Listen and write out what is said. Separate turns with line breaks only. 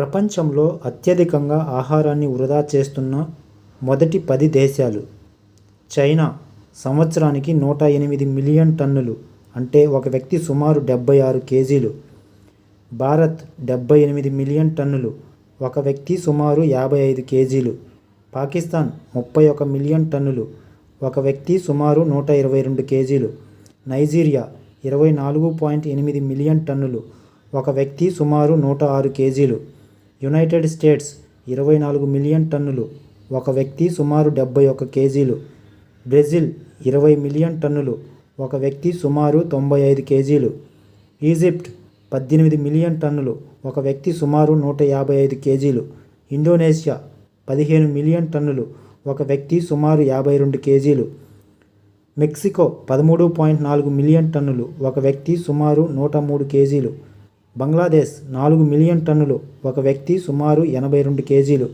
ప్రపంచంలో అత్యధికంగా ఆహారాన్ని వృధా చేస్తున్న మొదటి 10 దేశాలు. చైనా సంవత్సరానికి 108 మిలియన్ టన్నులు, అంటే ఒక వ్యక్తి సుమారు 76 కేజీలు. భారత్ 78 మిలియన్ టన్నులు, ఒక వ్యక్తి సుమారు 55 కేజీలు. పాకిస్తాన్ 31 మిలియన్ టన్నులు, ఒక వ్యక్తి సుమారు 122 కేజీలు. నైజీరియా 24.8 మిలియన్ టన్నులు, ఒక వ్యక్తి సుమారు 106 కేజీలు. యునైటెడ్ స్టేట్స్ 24 మిలియన్ టన్నులు, ఒక వ్యక్తి సుమారు 71 కేజీలు. బ్రెజిల్ 20 మిలియన్ టన్నులు, ఒక వ్యక్తి సుమారు 95 కేజీలు. ఈజిప్ట్ 18 మిలియన్ టన్నులు, ఒక వ్యక్తి సుమారు 155 కేజీలు. ఇండోనేషియా 15 మిలియన్ టన్నులు, ఒక వ్యక్తి సుమారు 52 కేజీలు. మెక్సికో 13.4 మిలియన్ టన్నులు, ఒక వ్యక్తి సుమారు 103 కేజీలు. బంగ్లాదేశ్ 4 మిలియన్ టన్నులు, ఒక వ్యక్తి సుమారు 82 కేజీలు.